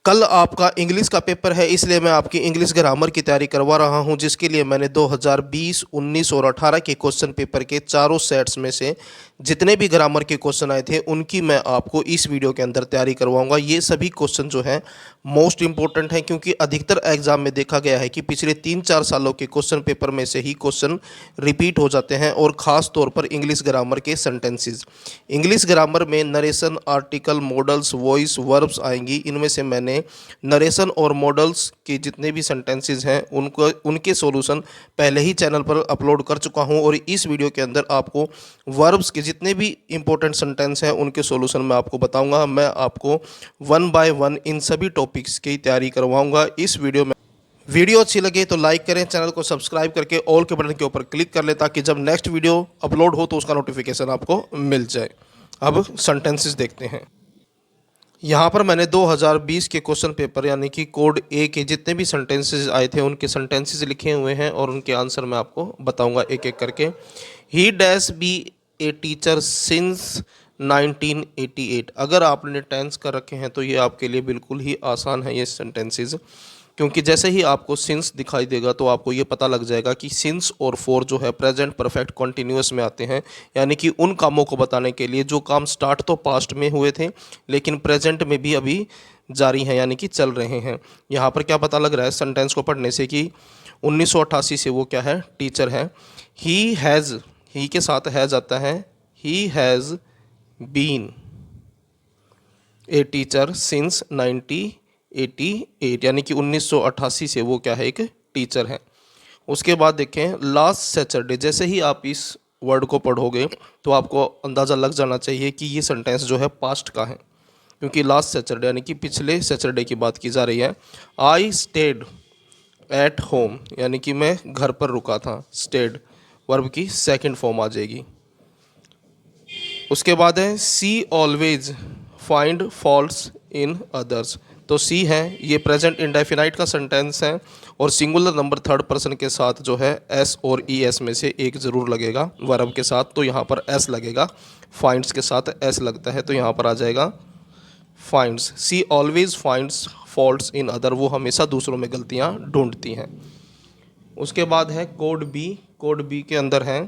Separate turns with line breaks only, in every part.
कल आपका इंग्लिश का पेपर है, इसलिए मैं आपकी इंग्लिश ग्रामर की तैयारी करवा रहा हूं, जिसके लिए मैंने 2020, 19 और 18 के क्वेश्चन पेपर के चारों सेट्स में से जितने भी ग्रामर के क्वेश्चन आए थे उनकी मैं आपको इस वीडियो के अंदर तैयारी करवाऊंगा। ये सभी क्वेश्चन जो हैं मोस्ट इंपॉर्टेंट हैं, क्योंकि अधिकतर एग्जाम में देखा गया है कि पिछले 3-4 सालों के क्वेश्चन पेपर में से ही क्वेश्चन रिपीट हो जाते हैं, और ख़ास तौर पर इंग्लिश ग्रामर के सेंटेंसेस। इंग्लिश ग्रामर में narration, article, models, voice, verbs आएंगी। इनमें से मैंने नरेशन और मॉडल्स के जितने भी सेंटेंसेस हैं उनके सॉल्यूशन पहले ही चैनल पर अपलोड कर चुका हूं, और इस वीडियो के अंदर आपको वर्ब्स के जितने भी इंपॉर्टेंट सेंटेंस हैं उनके सॉल्यूशन मैं आपको बताऊंगा। मैं आपको 1 बाय 1 इन सभी टॉपिक्स की तैयारी करवाऊंगा इस वीडियो में। वीडियो अच्छी लगे तो लाइक करें, चैनल को सब्सक्राइब करके ऑल के बटन के ऊपर क्लिक कर लें, ताकि जब नेक्स्ट वीडियो अपलोड हो तो उसका नोटिफिकेशन आपको मिल जाए। अब सेंटेंसेस देखते हैं। यहाँ पर मैंने 2020 के क्वेश्चन पेपर यानी कि कोड ए के जितने भी सेंटेंसेस आए थे उनके सेंटेंसेस लिखे हुए हैं, और उनके आंसर मैं आपको बताऊंगा एक एक करके। He dash be a teacher since 1988। अगर आपने टेंस कर रखे हैं तो ये आपके लिए बिल्कुल ही आसान है ये सेंटेंसेस, क्योंकि जैसे ही आपको सिंस दिखाई देगा तो आपको ये पता लग जाएगा कि सिंस और फॉर जो है प्रेजेंट परफेक्ट कॉन्टिन्यूअस में आते हैं, यानी कि उन कामों को बताने के लिए जो काम स्टार्ट तो पास्ट में हुए थे लेकिन प्रेजेंट में भी अभी जारी हैं, यानी कि चल रहे हैं। यहाँ पर क्या पता लग रहा है सेंटेंस को पढ़ने से कि 1988 से वो क्या है, टीचर है। ही हैज़, ही के साथ हैज़ आता है, he has been a teacher since 1988, यानी कि 1988 से वो क्या है, एक टीचर है। उसके बाद देखें लास्ट सैटरडे। जैसे ही आप इस वर्ड को पढ़ोगे तो आपको अंदाज़ा लग जाना चाहिए कि ये सेंटेंस जो है पास्ट का है, क्योंकि लास्ट सैटरडे यानी कि पिछले सैटरडे की बात की जा रही है। आई स्टेड एट होम, यानी कि मैं घर पर रुका था। स्टेड वर्ब की सेकंड फॉर्म आ जाएगी। उसके बाद है she always find faults in others. तो सी है, ये प्रेजेंट इंडेफिनाइट का सेंटेंस है, और सिंगुलर नंबर थर्ड पर्सन के साथ जो है एस और ई एस में से एक ज़रूर लगेगा वर्ब के साथ, तो यहाँ पर एस लगेगा। फाइंड्स के साथ एस लगता है तो यहाँ पर आ जाएगा finds. She always finds faults in other, वो हमेशा दूसरों में गलतियाँ ढूंढती हैं। उसके बाद है कोड बी। कोड बी के अंदर है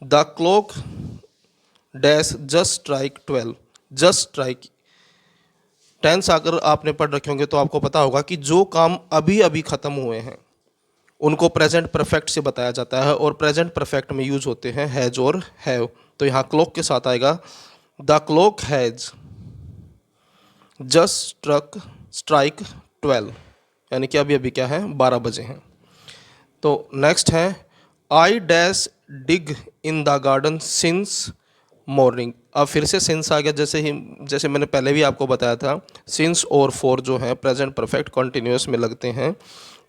the clock dash just strike 12। Just strike tense अगर आपने पढ़ रखे होंगे तो आपको पता होगा कि जो काम अभी अभी ख़त्म हुए हैं उनको प्रेजेंट परफेक्ट से बताया जाता है, और प्रेजेंट परफेक्ट में यूज होते हैं हैज़ और हैव। तो यहाँ क्लॉक के साथ आएगा the clock has just strike 12, यानी कि अभी अभी क्या है, 12 बजे हैं। तो नेक्स्ट है I dash dig in the garden since morning. अब फिर से सिंस आ गया, जैसे मैंने पहले भी आपको बताया था सिंस और फॉर जो है प्रेजेंट परफेक्ट कॉन्टिन्यूअस में लगते हैं।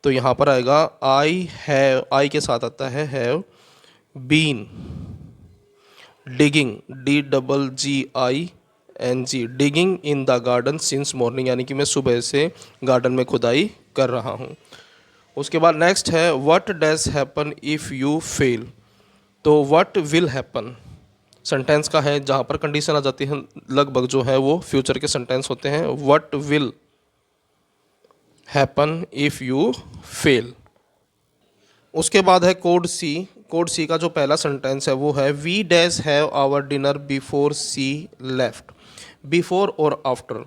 तो यहाँ पर आएगा आई हैव, आई के साथ आता है have been digging, DGGING, digging in the garden since morning, यानी कि मैं सुबह से गार्डन में खुदाई कर रहा हूँ। उसके बाद नेक्स्ट है what dash happen if you fail. तो व्हाट विल हैपन सेंटेंस का है, जहाँ पर कंडीशन आ जाती है लगभग जो है वो फ्यूचर के सेंटेंस होते हैं। What will happen if you fail. उसके बाद है कोड सी। कोड सी का जो पहला सेंटेंस है वो है we dash have our dinner before she left. Before और आफ्टर,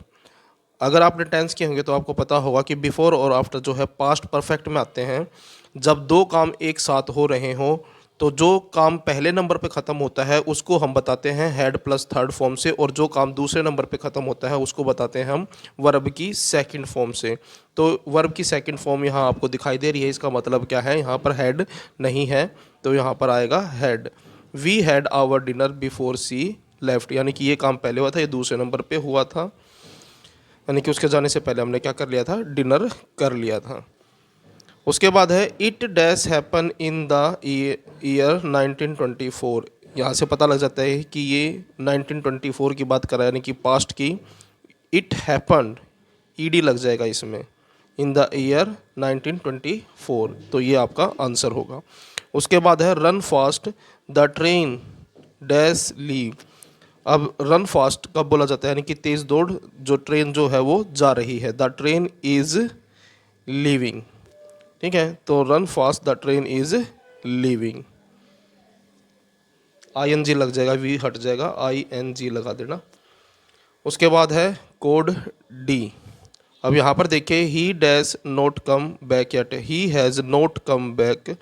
अगर आपने टेंस किए होंगे तो आपको पता होगा कि बिफोर और आफ्टर जो है पास्ट परफेक्ट में आते हैं। जब दो काम एक साथ हो रहे हों तो जो काम पहले नंबर पे ख़त्म होता है उसको हम बताते हैं हैड प्लस थर्ड फॉर्म से, और जो काम दूसरे नंबर पे ख़त्म होता है उसको बताते हैं हम वर्ब की सेकंड फॉर्म से। तो वर्ब की सेकंड फॉर्म यहाँ आपको दिखाई दे रही है, इसका मतलब क्या है, यहाँ पर हैड नहीं है तो यहाँ पर आएगा had. We had our dinner before she left, यानी कि ये काम पहले हुआ था, ये दूसरे नंबर पर हुआ था, यानी कि उसके जाने से पहले हमने क्या कर लिया था, डिनर कर लिया था। उसके बाद है it dash happen in the year 1924। यहाँ से पता लग जाता है कि ये 1924 की बात कर रहा है, यानी कि पास्ट की। इट हैपन्ड, ईडी लग जाएगा इसमें, इन द ईयर 1924, तो ये आपका आंसर होगा। उसके बाद है run fast the train dash leave. अब रन फास्ट कब बोला जाता है, यानी कि तेज दौड़, जो ट्रेन जो है वो जा रही है, द ट्रेन इज लीविंग। ठीक है, तो run fast the train is leaving, ING लग जाएगा, वी हट जाएगा, ING लगा देना। उसके बाद है कोड डी। अब यहाँ पर देखिए, ही dash note come back yet, he has note come back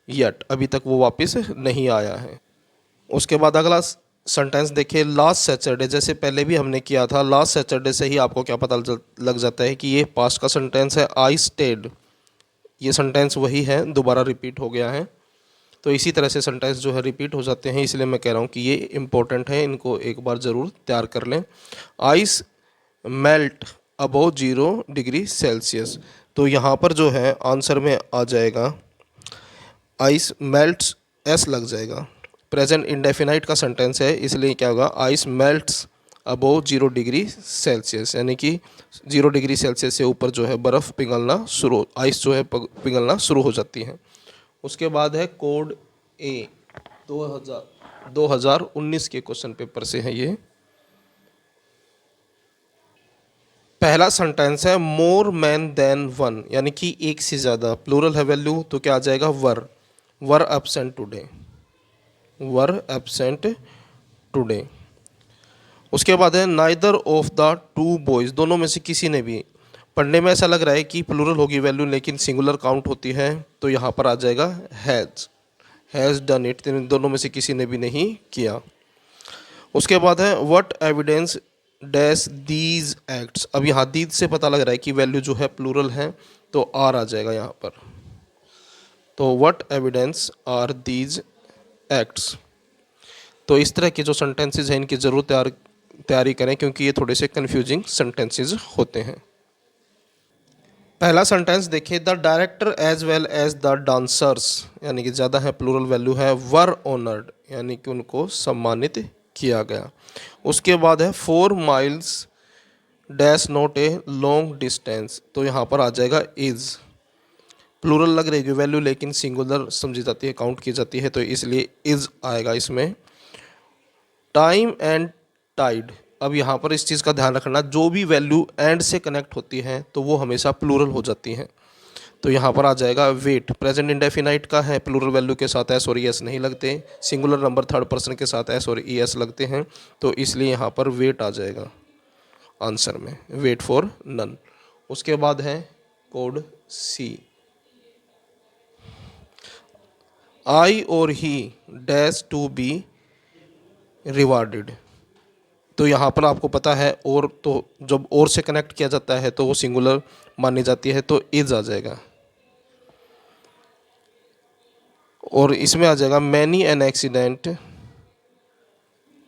yet, अभी तक वो वापस नहीं आया है। उसके बाद अगला सेंटेंस देखिए, लास्ट सैटरडे, जैसे पहले भी हमने किया था, लास्ट सैटरडे से ही आपको क्या पता लग जाता है कि ये पास्ट का सेंटेंस है। आई स्टेड, ये सेंटेंस वही है, दोबारा रिपीट हो गया है। तो इसी तरह से सेंटेंस जो है रिपीट हो जाते हैं, इसलिए मैं कह रहा हूँ कि ये इंपॉर्टेंट है, इनको एक बार ज़रूर तैयार कर लें। Ice melt above 0 degree Celsius, तो यहाँ पर जो है आंसर में आ जाएगा आइस मेल्ट्स, एस लग जाएगा। प्रेजेंट इंडेफिनाइट का सेंटेंस है, इसलिए क्या होगा, ice melts above 0 degree Celsius, यानी कि 0 डिग्री सेल्सियस से ऊपर जो है बर्फ़ पिघलना शुरू, आइस जो है पिघलना शुरू हो जाती है। उसके बाद है कोड ए, 2019 के क्वेश्चन पेपर से है ये। पहला सेंटेंस है मोर मैन देन वन, यानी कि एक से ज़्यादा, प्लूरल है वैल्यू, तो क्या आ जाएगा, वर एब्सेंट टुडे, वर एब्सेंट टुडे। उसके बाद है neither of the two boys, दोनों में से किसी ने भी, पढ़ने में ऐसा लग रहा है कि प्लूरल होगी वैल्यू लेकिन सिंगुलर काउंट होती है, तो यहाँ पर आ जाएगा हैज़ डन इट, दोनों में से किसी ने भी नहीं किया। उसके बाद है what evidence dash these acts, अब यहाँ दीज से पता लग रहा है कि वैल्यू जो है प्लूरल है, तो आर आ जाएगा यहाँ पर, तो what evidence are these acts. तो इस तरह के जो सेंटेंसेस हैं इनकी ज़रूर तैयारी करें, क्योंकि ये थोड़े से कन्फ्यूजिंग सेंटेंसेस होते हैं। पहला सेंटेंस देखिए, the director as well as the dancers, यानी कि ज़्यादा है, प्लूरल वैल्यू है, वर ऑनर्ड, यानी कि उनको सम्मानित किया गया। उसके बाद है 4 miles dash not a long distance, तो यहाँ पर आ जाएगा इज़, प्लूरल लग रही है वैल्यू लेकिन सिंगुलर समझी जाती है, काउंट की जाती है, तो इसलिए इज़ आएगा इसमें। टाइम एंड टाइड, अब यहाँ पर इस चीज़ का ध्यान रखना, जो भी वैल्यू एंड से कनेक्ट होती है तो वो हमेशा प्लूरल हो जाती है, तो यहाँ पर आ जाएगा वेट, प्रेजेंट इंडेफिनाइट का है, प्लूरल वैल्यू के साथ एस और ई एस नहीं लगते, सिंगुलर नंबर थर्ड पर्सन के साथ एस और ई एस लगते हैं, तो इसलिए यहाँ पर वेट आ जाएगा आंसर में, वेट फॉर नन। उसके बाद है कोड सी, आई और he dash to be rewarded, तो यहाँ पर आपको पता है और, तो जब और से कनेक्ट किया जाता है तो वो सिंगुलर मानी जाती है, तो इज आ जाएगा। और इसमें आ जाएगा many an accident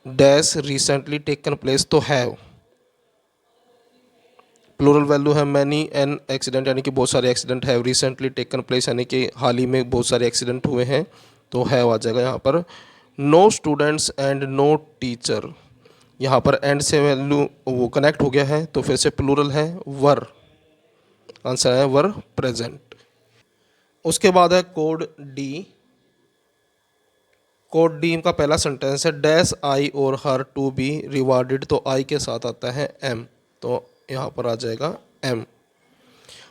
dash recently taken place, तो हैव, प्लूरल वैल्यू है, मैनी एन एक्सीडेंट यानी कि बहुत सारे accident, have recently taken place यानी कि हाल ही में बहुत सारे एक्सीडेंट हुए हैं, तो हैव आ जाएगा यहाँ पर। No students and no teacher, यहाँ पर एंड से वैल्यू वो कनेक्ट हो गया है, तो फिर से प्लूरल है, वर, आंसर है वर प्रेजेंट। उसके बाद है कोड डी, कोड डी का पहला सेंटेंस है डैश आई और हर टू बी रिवार्डेड, तो आई के साथ आता है एम, तो यहाँ पर आ जाएगा एम।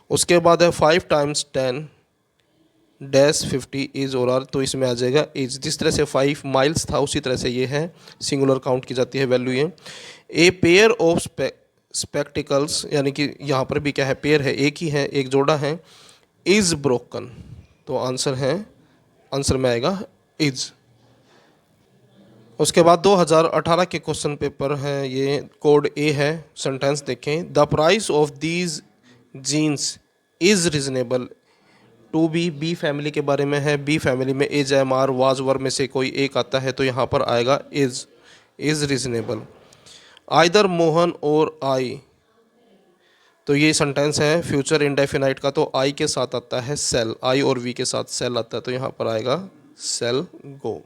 उसके बाद है 5 टाइम्स 10 डैश 50 इज और आर, तो इसमें आ जाएगा इज, जिस तरह से 5 माइल्स था उसी तरह से ये है, सिंगुलर काउंट की जाती है वैल्यू ये। ए पेयर ऑफ स्पेक्टिकल्स, यानी कि यहाँ पर भी क्या है, पेयर है, एक ही है, एक जोड़ा है, इज ब्रोकन, तो आंसर में आएगा इज। उसके बाद 2018 के क्वेश्चन पेपर है ये, कोड ए है, सेंटेंस देखें, the price of these jeans is reasonable to be family के बारे में है, बी फैमिली में is am are was were में से कोई एक आता है, तो यहाँ पर आएगा इज़ रिजनेबल। आइदर मोहन और आई, तो ये सेंटेंस है फ्यूचर इंडेफिनाइट का, तो आई के साथ आता है सेल, आई और वी के साथ सेल आता है, तो यहाँ पर आएगा सेल गो।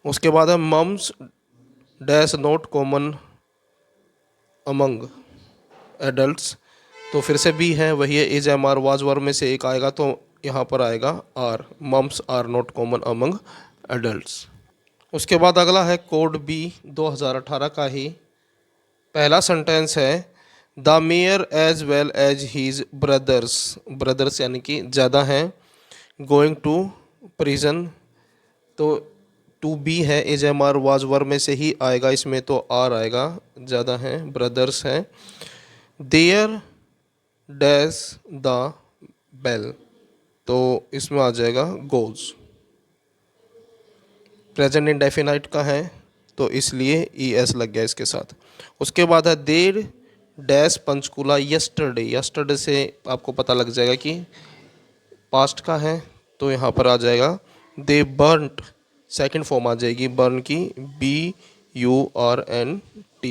उसके बाद है mums dash not common among adults, तो फिर से बी है, वही है, is am are was were में से एक आएगा, तो यहाँ पर आएगा are, mums are not common among adults. उसके बाद अगला है कोड बी 2018 का ही पहला सेंटेंस है the mayor as well as his brothers यानी कि ज़्यादा हैं गोइंग टू प्रिजन, तो टू बी है is am are was were में से ही आएगा, इसमें तो आर आएगा, ज़्यादा हैं ब्रदर्स हैं। देयर डैश द बेल, तो इसमें आ जाएगा गोज। प्रेजेंट इंडेफिनाइट का है तो इसलिए ई एस लग गया इसके साथ। उसके बाद है देर डैश पंचकूला यस्टरडे से आपको पता लग जाएगा कि पास्ट का है, तो यहाँ पर आ जाएगा दे बर्नट, सेकंड फॉर्म आ जाएगी बर्न की, BURNT,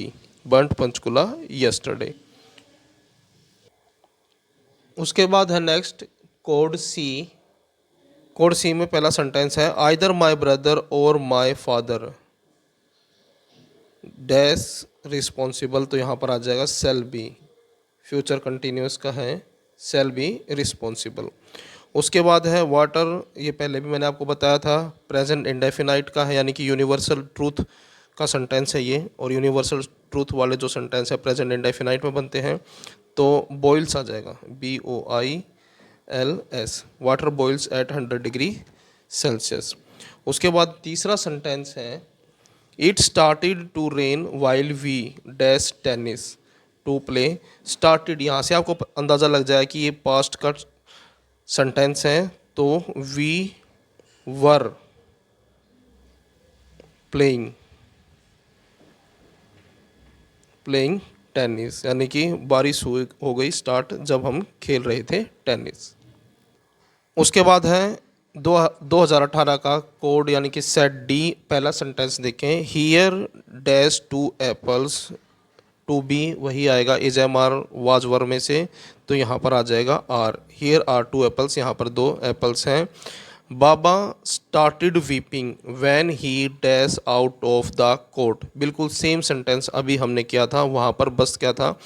बर्नट पंचकूला यस्टरडे। उसके बाद है नेक्स्ट कोड सी में पहला सेंटेंस है आइदर माई ब्रदर और माई फादर डैश रिस्पॉन्सिबल, तो यहाँ पर आ जाएगा सेल बी, फ्यूचर कंटिन्यूस का है, सेल बी रिस्पॉन्सिबल। उसके बाद है वाटर, ये पहले भी मैंने आपको बताया था, प्रेजेंट इंडेफिनाइट का है यानी कि यूनिवर्सल ट्रूथ का सेंटेंस है ये, और यूनिवर्सल ट्रूथ वाले जो सेंटेंस है प्रेजेंट इंडेफिनाइट में बनते हैं, तो बॉइल्स आ जाएगा BOILS, water boils at 100 degree Celsius. उसके बाद तीसरा सेंटेंस है it started to rain while we dash tennis to play, started यहाँ से आपको अंदाज़ा लग जाए कि ये पास्ट का सेंटेंस है, तो वी वर प्लेइंग टेनिस, यानी कि बारिश हो गई स्टार्ट जब हम खेल रहे थे टेनिस। उसके बाद है 2018 का कोड यानी कि सेट डी, पहला सेंटेंस देखें here dash 2 apples, to be वही आएगा is am are was were में से, तो यहाँ पर आ जाएगा आर, हियर आर 2 एप्पल्स, यहाँ पर 2 एप्पल्स हैं। Baba started weeping when he dash out of the court, बिल्कुल सेम सेंटेंस अभी हमने किया था, वहाँ पर बस क्या था,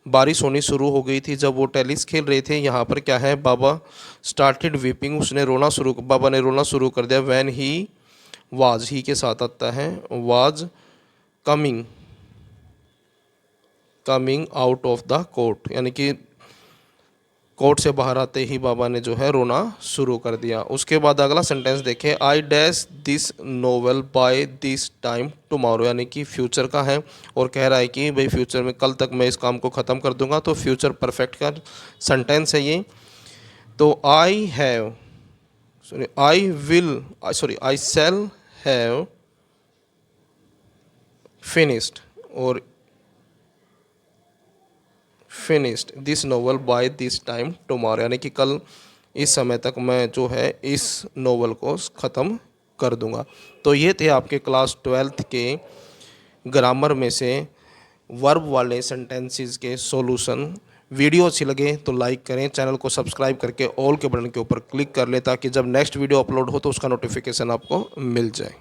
बारिश होनी शुरू हो गई थी जब वो टेनिस खेल रहे थे, यहाँ पर क्या है बाबा स्टार्टेड वीपिंग, बाबा ने रोना शुरू कर दिया, व्हेन ही वाज, ही के साथ आता है was coming out of the court, यानी कि कोर्ट से बाहर आते ही बाबा ने जो है रोना शुरू कर दिया। उसके बाद अगला सेंटेंस देखें I dash this novel by this time tomorrow, यानी कि फ्यूचर का है और कह रहा है कि भाई फ्यूचर में कल तक मैं इस काम को ख़त्म कर दूंगा, तो फ्यूचर परफेक्ट का सेंटेंस है ये। तो I shall have finished this novel by this time tomorrow, यानी कि कल इस समय तक मैं जो है इस नोवेल को ख़त्म कर दूंगा। तो ये थे आपके क्लास 12th के ग्रामर में से वर्ब वाले सेंटेंसेस के सॉल्यूशन। वीडियो अच्छी लगे तो लाइक करें, चैनल को सब्सक्राइब करके ऑल के बटन के ऊपर क्लिक कर लें ताकि जब नेक्स्ट वीडियो अपलोड हो तो उसका नोटिफिकेशन आपको मिल जाए।